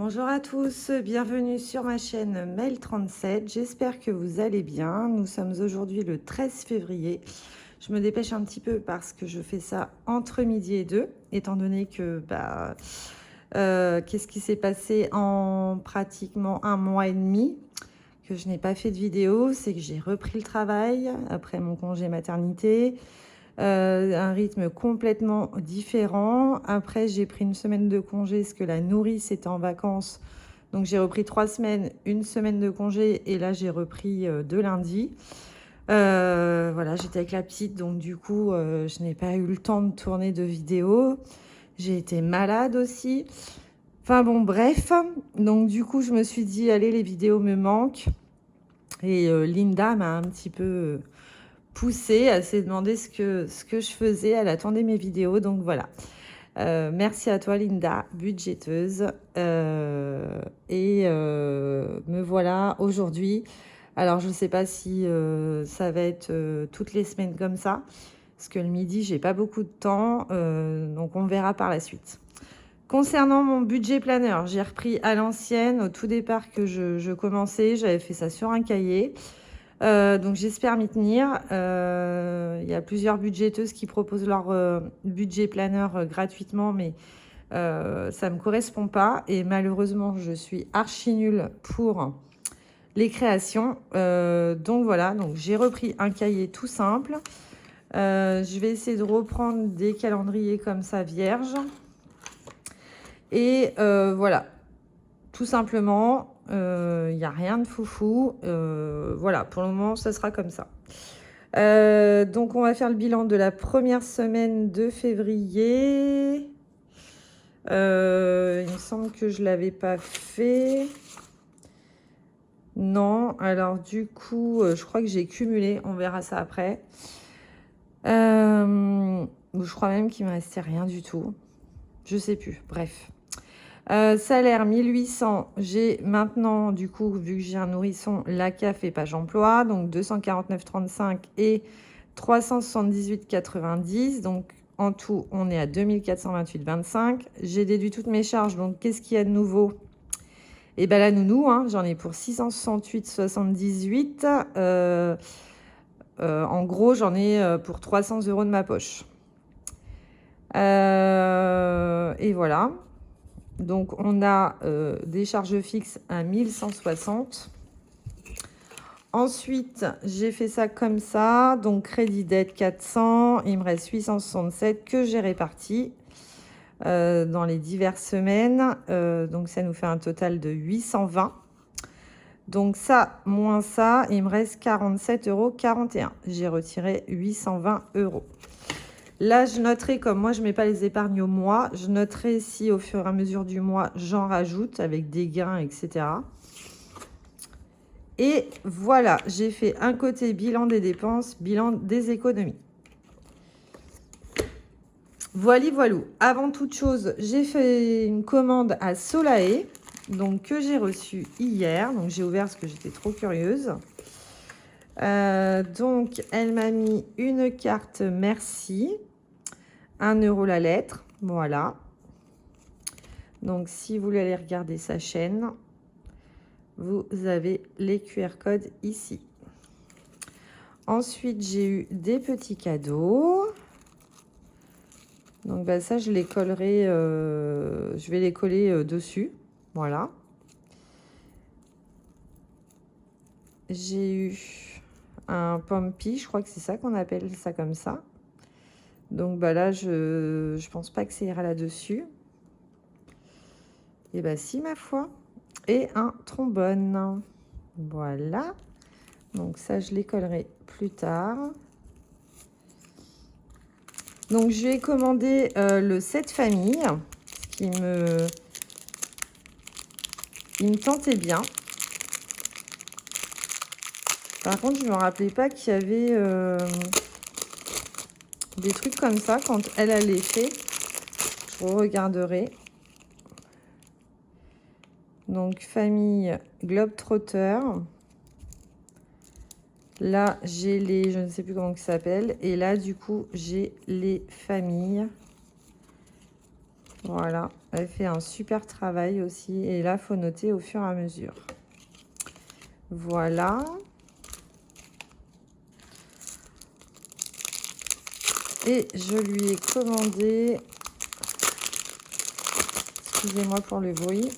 Bonjour à tous, bienvenue sur ma chaîne Mail37. J'espère que vous allez bien. Nous sommes aujourd'hui le 13 février. Je me dépêche un petit peu parce que je fais ça entre midi et 2, étant donné que qu'est-ce qui s'est passé en pratiquement un mois et demi que je n'ai pas fait de vidéo, c'est que j'ai repris le travail après mon congé maternité. Un rythme complètement différent. Après, j'ai pris une semaine de congé parce que la nourrice était en vacances. Donc, j'ai repris 3 semaines, une semaine de congé. Et là, j'ai repris de lundi. Voilà, j'étais avec la petite. Donc, du coup, je n'ai pas eu le temps de tourner de vidéo. J'ai été malade aussi. Enfin bon, bref. Donc, du coup, je me suis dit, allez, les vidéos me manquent. Et Linda m'a un petit peu poussée, elle s'est demandé ce que je faisais, elle attendait mes vidéos, donc voilà. Merci à toi Linda, budgéteuse. Me voilà aujourd'hui. Alors je ne sais pas si ça va être toutes les semaines comme ça, parce que le midi, j'ai pas beaucoup de temps, donc on verra par la suite. Concernant mon budget planner, j'ai repris à l'ancienne, au tout départ que je commençais, j'avais fait ça sur un cahier. Donc j'espère m'y tenir. Il y a plusieurs budgéteuses qui proposent leur budget planner gratuitement, mais ça ne me correspond pas. Et malheureusement, je suis archi nulle pour les créations. Donc voilà, donc j'ai repris un cahier tout simple. Je vais essayer de reprendre des calendriers comme ça, vierges. Et voilà, tout simplement, il n'y a rien de foufou. Voilà, pour le moment, ça sera comme ça. Donc, on va faire le bilan de la première semaine de février. Il me semble que je ne l'avais pas fait. Non, alors du coup, je crois que j'ai cumulé. On verra ça après. Je crois même qu'il me restait rien du tout. Je sais plus, bref. Salaire 1800, j'ai maintenant, du coup, vu que j'ai un nourrisson, la CAF et page emploi, donc 249,35 et 378,90. Donc en tout, on est à 2428,25. J'ai déduit toutes mes charges, donc qu'est-ce qu'il y a de nouveau? Et bien la nounou, hein, j'en ai pour 668,78. En gros, j'en ai pour 300 € de ma poche. Et voilà. Donc, on a des charges fixes à 1160. Ensuite, j'ai fait ça comme ça. Donc, crédit dette 400. Il me reste 867 que j'ai réparti dans les diverses semaines. Donc, ça nous fait un total de 820. Donc, ça, moins ça, il me reste 47,41 €. J'ai retiré 820 €. Là, je noterai, comme moi, je ne mets pas les épargnes au mois, je noterai si au fur et à mesure du mois, j'en rajoute avec des gains, etc. Et voilà, j'ai fait un côté bilan des dépenses, bilan des économies. Voilà, voilou. Avant toute chose, j'ai fait une commande à Solae, donc que j'ai reçue hier. Donc, j'ai ouvert parce que j'étais trop curieuse. Donc, elle m'a mis une carte merci. 1 € la lettre, voilà. Donc, si vous voulez aller regarder sa chaîne, vous avez les QR codes ici. Ensuite, j'ai eu des petits cadeaux. Donc, ça, je les collerai, je vais les coller dessus. Voilà. J'ai eu un Pompi, je crois que c'est ça qu'on appelle ça comme ça. Donc, là, je pense pas que ça ira là-dessus. Et si, ma foi. Et un trombone. Voilà. Donc, ça, je les collerai plus tard. Donc, je vais commander le set famille, qui me tentait bien. Par contre, je ne me rappelais pas qu'il y avait des trucs comme ça quand elle a les fait. Je regarderai. Donc, famille Globetrotter. Là, j'ai les... Je ne sais plus comment ça s'appelle. Et là, du coup, j'ai les familles. Voilà, elle fait un super travail aussi. Et là, il faut noter au fur et à mesure. Voilà. Et je lui ai commandé... Excusez-moi pour le bruit.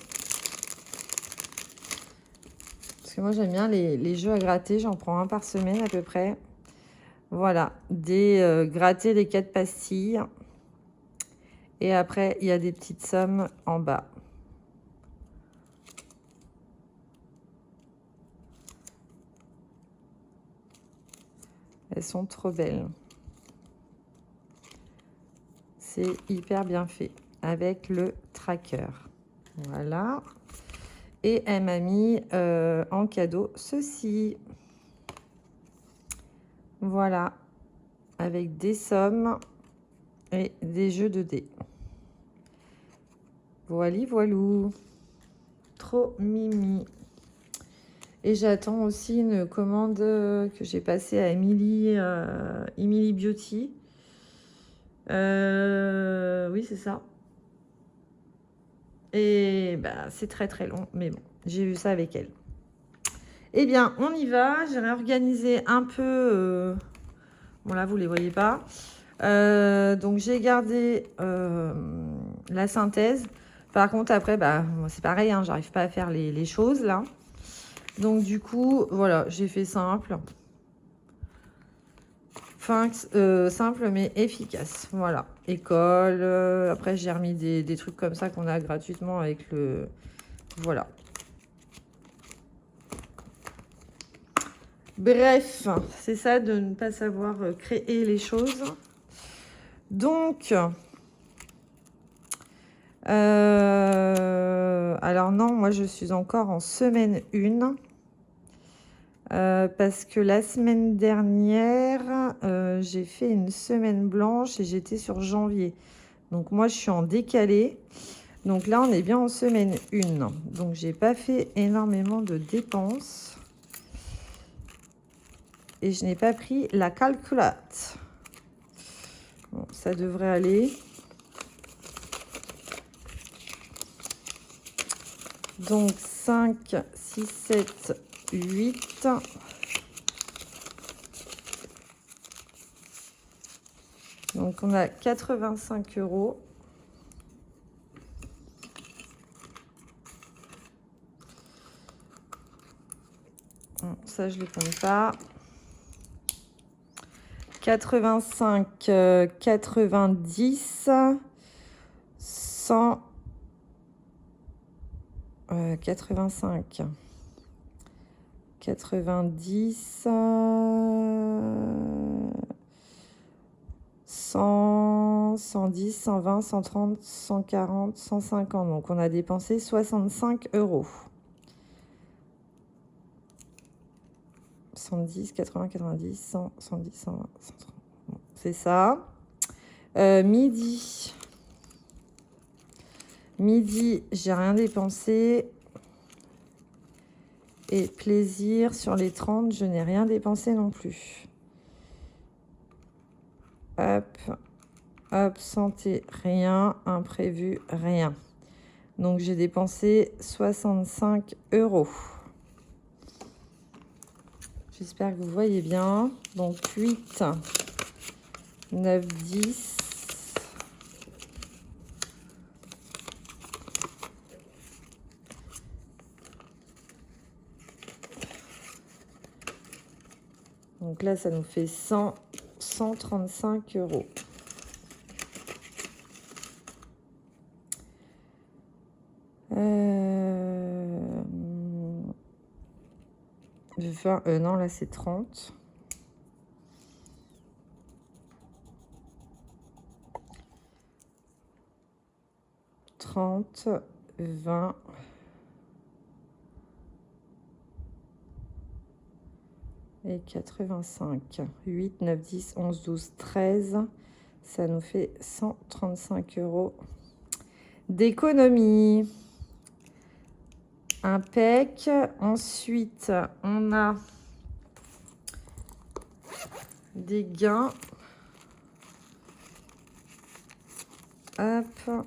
Parce que moi, j'aime bien les jeux à gratter. J'en prends un par semaine à peu près. Voilà, gratter les 4 pastilles. Et après, il y a des petites sommes en bas. Elles sont trop belles. C'est hyper bien fait avec le tracker. Voilà. Et elle m'a mis en cadeau ceci. Voilà. Avec des sommes et des jeux de dés. Voili voilou. Trop mimi. Et j'attends aussi une commande que j'ai passée à Emily Beauty. Oui, c'est ça. Et bah, c'est très très long, mais bon, j'ai vu ça avec elle. Eh bien, on y va. J'ai réorganisé un peu. Bon, là, vous ne les voyez pas. Donc, j'ai gardé la synthèse. Par contre, après, bah, c'est pareil, hein, j'arrive pas à faire les choses là. Donc, du coup, voilà, j'ai fait simple. Simple mais efficace. Voilà. École. Après, j'ai remis des trucs comme ça qu'on a gratuitement avec le... Voilà. Bref, c'est ça de ne pas savoir créer les choses. Donc, alors non, moi je suis encore en semaine 1. Parce que la semaine dernière, j'ai fait une semaine blanche et j'étais sur janvier. Donc moi je suis en décalé. Donc là on est bien en semaine 1. Donc j'ai pas fait énormément de dépenses. Et je n'ai pas pris la calculette. Bon, ça devrait aller. Donc 5, 6, 7, 8. Donc on a 85 €. Bon, ça je ne les compte pas. 85, 90, 100, 85, 90, 100, 110, 120, 130, 140, 150. Donc on a dépensé 65 €. 110, 80, 90, 100, 110, 120, 130. Bon, c'est ça. Midi. Midi, j'ai rien dépensé. Et plaisir, sur les 30, je n'ai rien dépensé non plus. Hop, hop, santé, rien. Imprévu, rien. Donc, j'ai dépensé 65 €. J'espère que vous voyez bien. Donc, 8, 9, 10. Donc là, ça nous fait 135 €. Non, là, c'est 30. « 30, 20... et 85. 8, 9, 10, 11, 12, 13. Ça nous fait 135 € d'économie. Impec. Ensuite, on a des gains. Hop.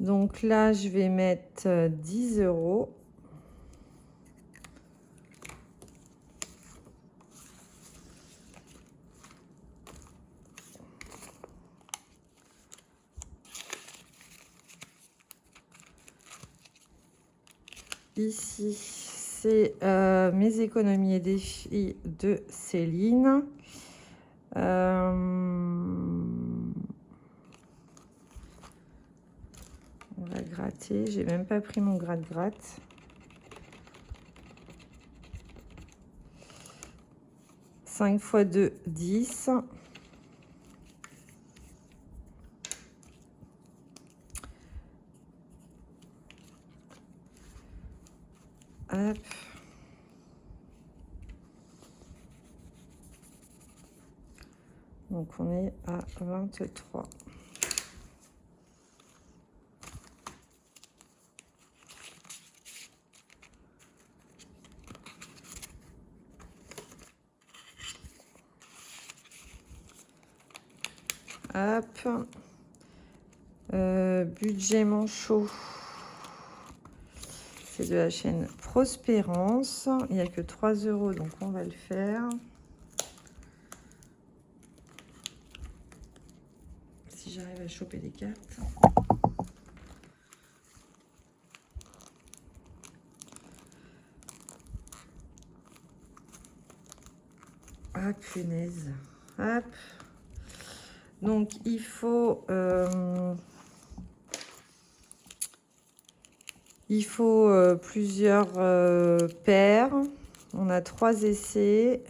Donc là, je vais mettre 10 €. Ici, c'est mes économies et défis de Céline. On va gratter. J'ai même pas pris mon gratte-gratte. « 5 x 2, 10. Hop. Donc, on est à 23. Hop. Budget manchot. C'est de la chaîne Prospérance. Il n'y a que 3 €, donc on va le faire. Si j'arrive à choper les cartes. Ah, punaise. Hop. Donc, il faut plusieurs paires. On a 3 essais.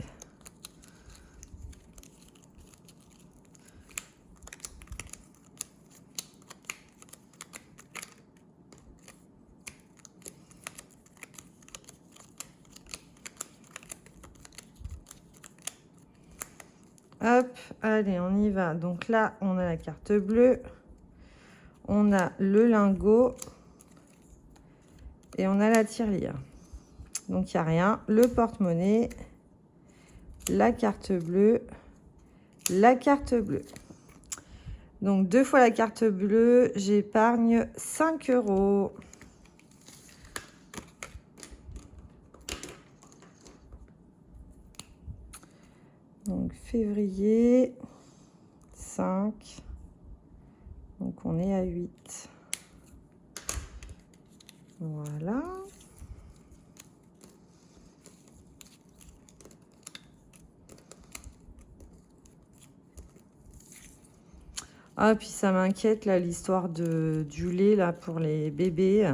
Hop, allez, on y va. Donc là, on a la carte bleue. On a le lingot. Et on a la tirelire. Donc, il n'y a rien. Le porte-monnaie. La carte bleue. La carte bleue. Donc, 2 fois la carte bleue, j'épargne 5 €. Donc, février, 5. Donc, on est à 8. Voilà. Ah, puis ça m'inquiète, là, l'histoire du lait, là, pour les bébés.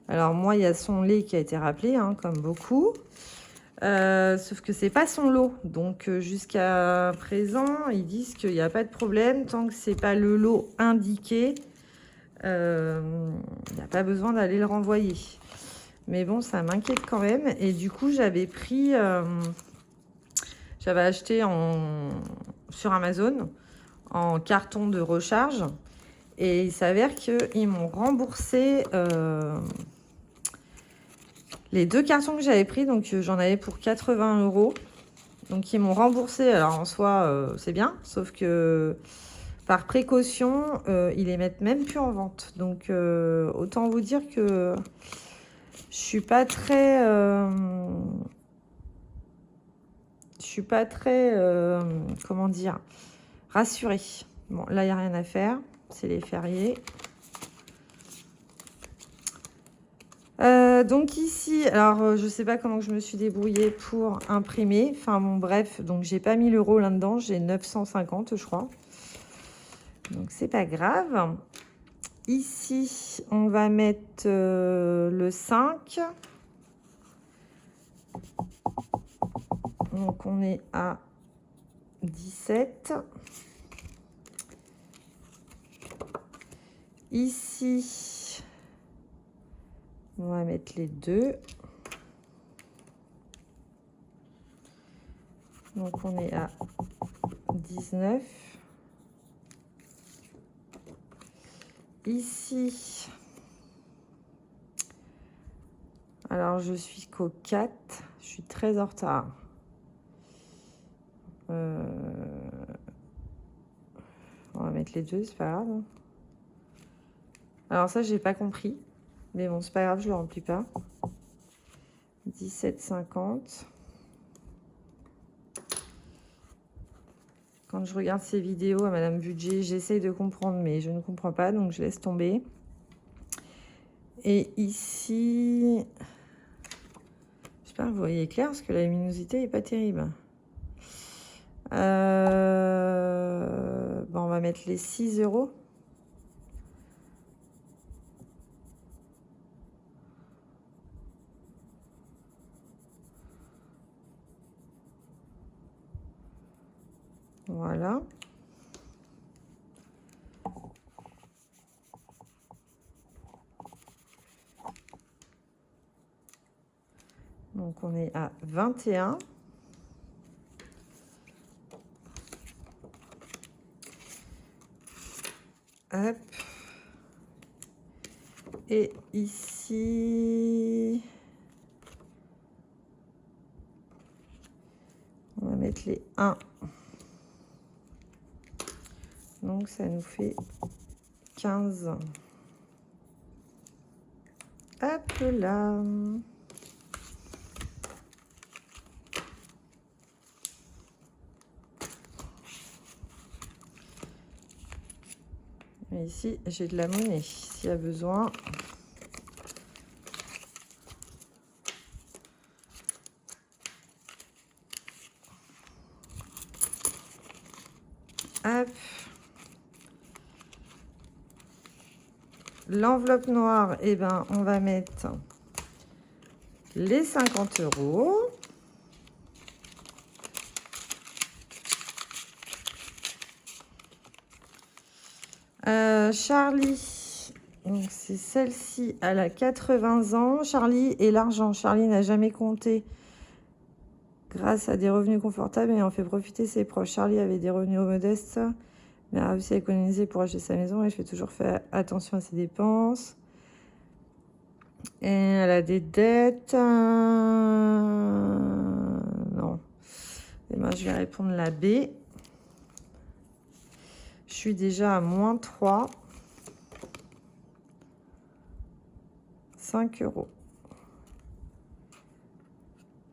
Alors, moi, il y a son lait qui a été rappelé, hein, comme beaucoup. Sauf que c'est pas son lot. Donc, jusqu'à présent, ils disent qu'il n'y a pas de problème. Tant que c'est pas le lot indiqué, il n'y a pas besoin d'aller le renvoyer. Mais bon, ça m'inquiète quand même. Et du coup, j'avais pris... j'avais acheté sur Amazon en carton de recharge. Et il s'avère qu'ils m'ont remboursé les 2 cartons que j'avais pris. Donc, j'en avais pour 80 €. Donc, ils m'ont remboursé. Alors, en soi, c'est bien. Sauf que, par précaution, ils les mettent même plus en vente. Donc, autant vous dire que je suis pas très... comment dire, rassurée. Bon, là, il n'y a rien à faire. C'est les fériés. Donc ici, alors je sais pas comment je me suis débrouillée pour imprimer. Enfin bon, bref, donc j'ai pas mis l'euro là-dedans. J'ai 950, je crois. Donc c'est pas grave. Ici, on va mettre le 5. Donc on est à 17. Ici, on va mettre les 2. Donc on est à 19. Ici, alors je suis qu'au 4. Je suis très en retard. On va mettre les 2, c'est pas grave. Alors ça, j'ai pas compris. Mais bon, c'est pas grave, je le remplis pas. 17,50. Quand je regarde ces vidéos à Madame Budget, j'essaye de comprendre, mais je ne comprends pas, donc je laisse tomber. Et ici, j'espère que vous voyez clair, parce que la luminosité n'est pas terrible. Bon, on va mettre les 6 euros. Voilà. Donc on est à 21. Hop. Et ici, on va mettre les 1. Donc ça nous fait 15. Hop là. Et ici, j'ai de la monnaie s'il y a besoin. Hop. L'enveloppe noire, eh ben, on va mettre les 50 euros. Charlie, donc c'est celle-ci, elle a 80 ans. Charlie et l'argent. Charlie n'a jamais compté grâce à des revenus confortables et en fait profiter ses proches. Charlie avait des revenus modestes, mais a réussi à économiser pour acheter sa maison et je fais toujours faire attention à ses dépenses. Et elle a des dettes. Non. Et moi, je vais répondre la B. Je suis déjà à moins 3. 5 euros.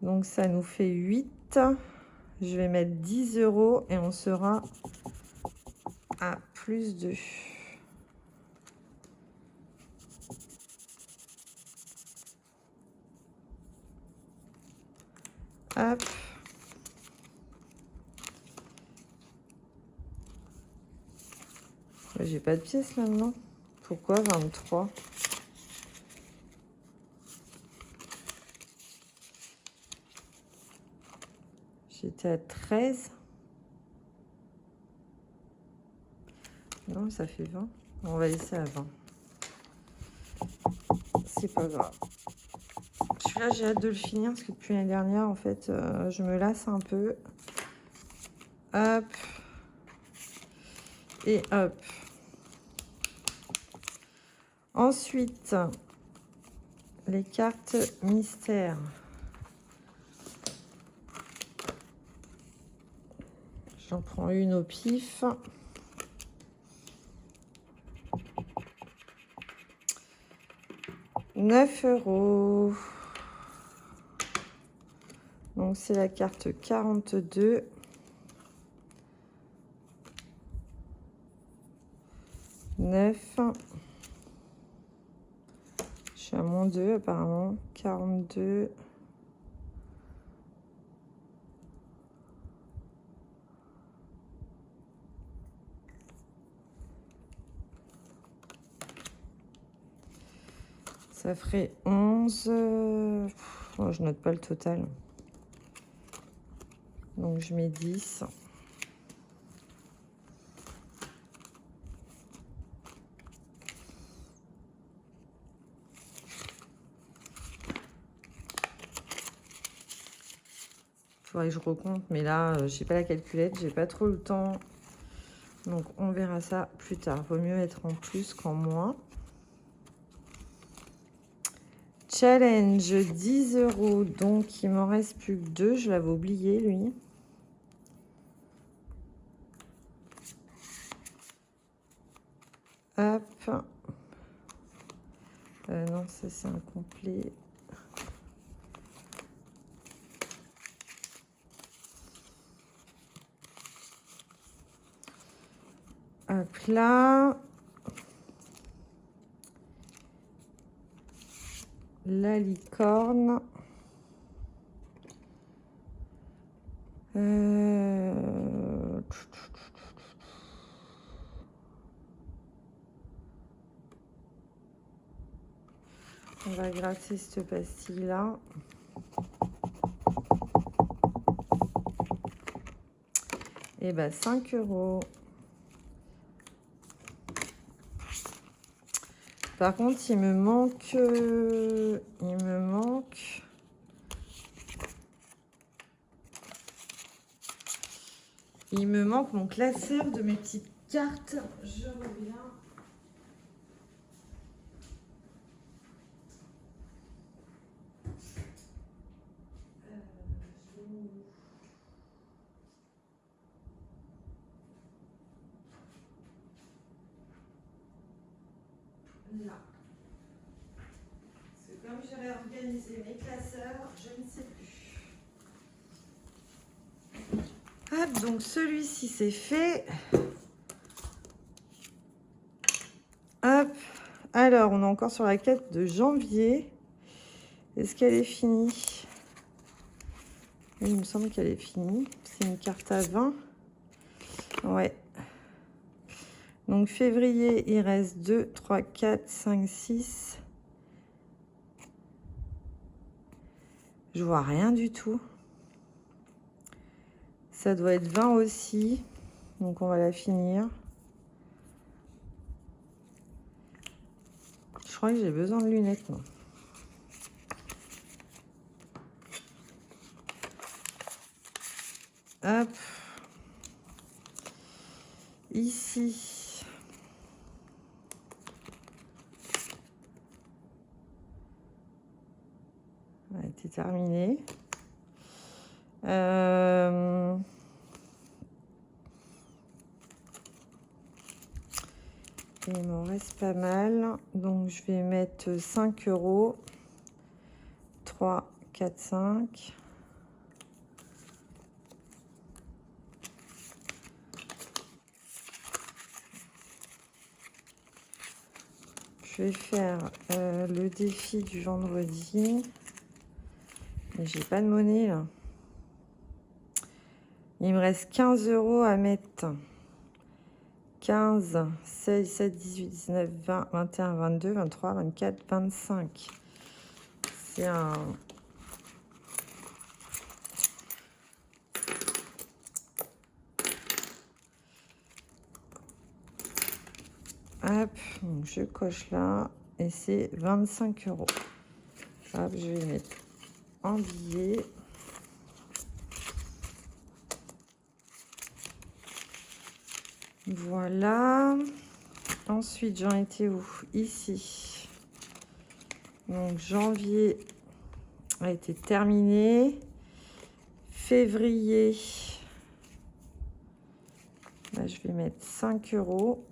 Donc, ça nous fait 8. Je vais mettre 10 euros et on sera à plus 2. Hop. J'ai pas de pièces là maintenant. Pourquoi 23? J'étais à 13. Non, ça fait 20. On va laisser à 20. C'est pas grave. Celui-là, j'ai hâte de le finir parce que depuis l'année dernière, en fait, je me lasse un peu. Hop. Et hop. Ensuite, les cartes mystères. J'en prends une au pif. « 9 euros. Donc, c'est la carte 42. « 9. Je suis à moins 2, apparemment. 42. Ça ferait 11. Oh, je note pas le total. Donc, je mets 10. Faudrait que je recompte, mais là, j'ai pas la calculette, j'ai pas trop le temps. Donc, on verra ça plus tard. Vaut mieux être en plus qu'en moins. Challenge 10 euros. Donc, il m'en reste plus que 2. Je l'avais oublié, lui. Hop. Non, ça c'est incomplet. Hop là. La licorne. On va gratter cette pastille-là. Et ben 5 €. Par contre, il me manque mon classeur de mes petites cartes. Je reviens. Là. Parce que comme j'ai réorganisé mes classeurs, je ne sais plus. Hop, donc celui-ci c'est fait. Hop. Alors, on est encore sur la quête de janvier. Est-ce qu'elle est finie? Oui, il me semble qu'elle est finie. C'est une carte à 20. Ouais. Donc, février, il reste 2, 3, 4, 5, 6. Je vois rien du tout. Ça doit être 20 aussi. Donc, on va la finir. Je crois que j'ai besoin de lunettes, moi. Hop. Ici. Ça a été terminé. Il m'en reste pas mal. Donc, je vais mettre 5 €. 3, 4, 5. Je vais faire le défi du vendredi. Mais j'ai pas de monnaie là. Il me reste 15 € à mettre. 15, 16, 17, 18, 19, 20, 21, 22, 23, 24, 25. C'est un... Hop, donc je coche là et c'est 25 €. Hop, je vais mettre en billet. Voilà. Ensuite, j'en étais où? Ici. Donc, janvier a été terminé. Février. Là, je vais mettre 5 €.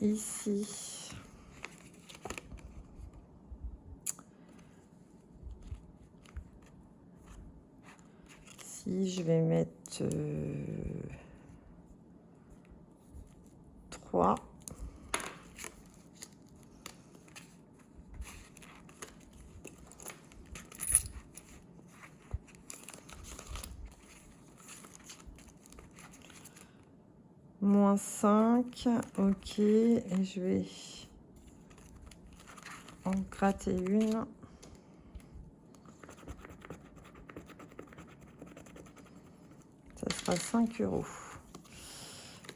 Ici. Si je vais mettre 3. Moins 5, ok, et je vais en gratter une. Ça sera 5 €.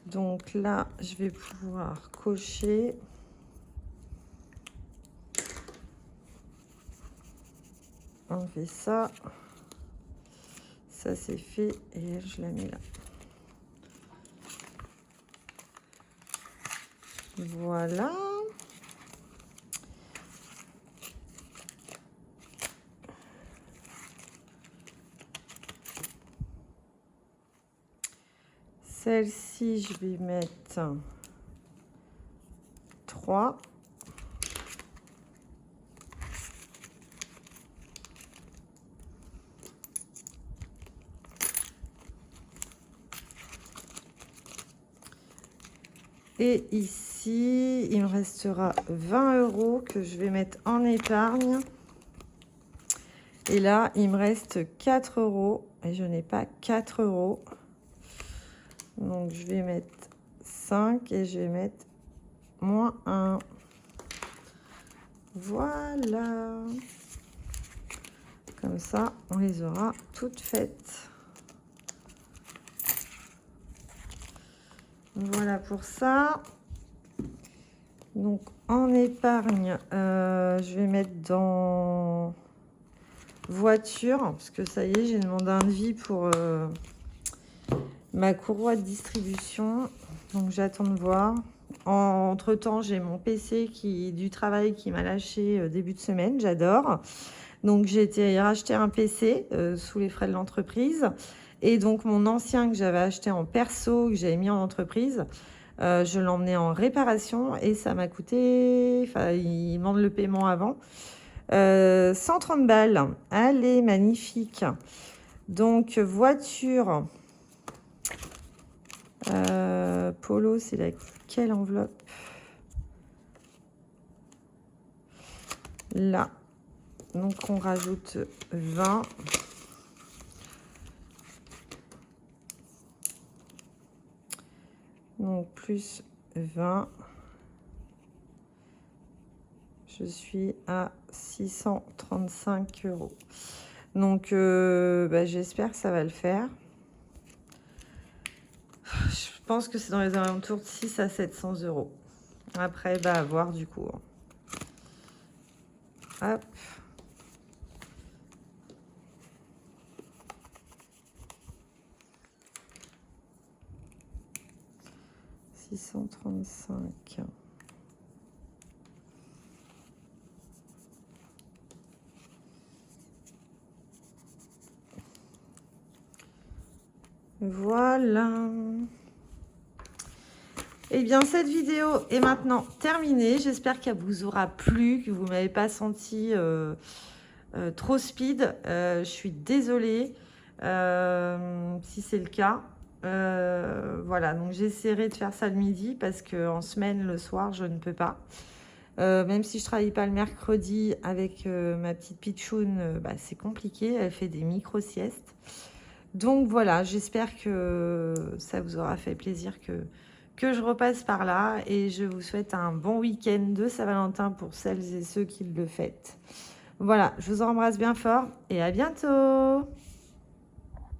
Donc là, je vais pouvoir cocher. On fait ça. Ça, c'est fait. Et elle, je la mets là. Voilà. Celle-ci, je vais mettre 3. Et ici, il me restera 20 € que je vais mettre en épargne. Et là, il me reste 4 € et je n'ai pas 4 €. Donc, je vais mettre 5 et je vais mettre moins 1. Voilà. Comme ça, on les aura toutes faites. Voilà pour ça. Donc, en épargne, je vais mettre dans voiture, parce que ça y est, j'ai demandé un devis pour ma courroie de distribution. Donc, j'attends de voir. Entre-temps, j'ai mon PC du travail qui m'a lâché début de semaine. J'adore. Donc, j'ai été racheter un PC sous les frais de l'entreprise. Et donc, mon ancien que j'avais acheté en perso, que j'avais mis en entreprise, je l'emmenais en réparation et ça m'a coûté... Enfin, ils demandent le paiement avant. 130 balles. Allez, magnifique. Donc, voiture. Polo, c'est laquelle enveloppe? Là. Donc, on rajoute 20. Donc, plus 20. Je suis à 635 €. Donc, j'espère que ça va le faire. Je pense que c'est dans les alentours de 600 à 700 €. Après, à voir du coup. Hop. « 635 ». Voilà. Eh bien, cette vidéo est maintenant terminée. J'espère qu'elle vous aura plu, que vous ne m'avez pas senti trop speed. Je suis désolée si c'est le cas. Voilà, donc j'essaierai de faire ça le midi parce qu'en semaine, le soir, je ne peux pas. Même si je ne travaille pas le mercredi avec ma petite pitchoune, c'est compliqué. Elle fait des micro-siestes. Donc voilà, j'espère que ça vous aura fait plaisir que je repasse par là. Et je vous souhaite un bon week-end de Saint-Valentin pour celles et ceux qui le fêtent. Voilà, je vous embrasse bien fort et à bientôt!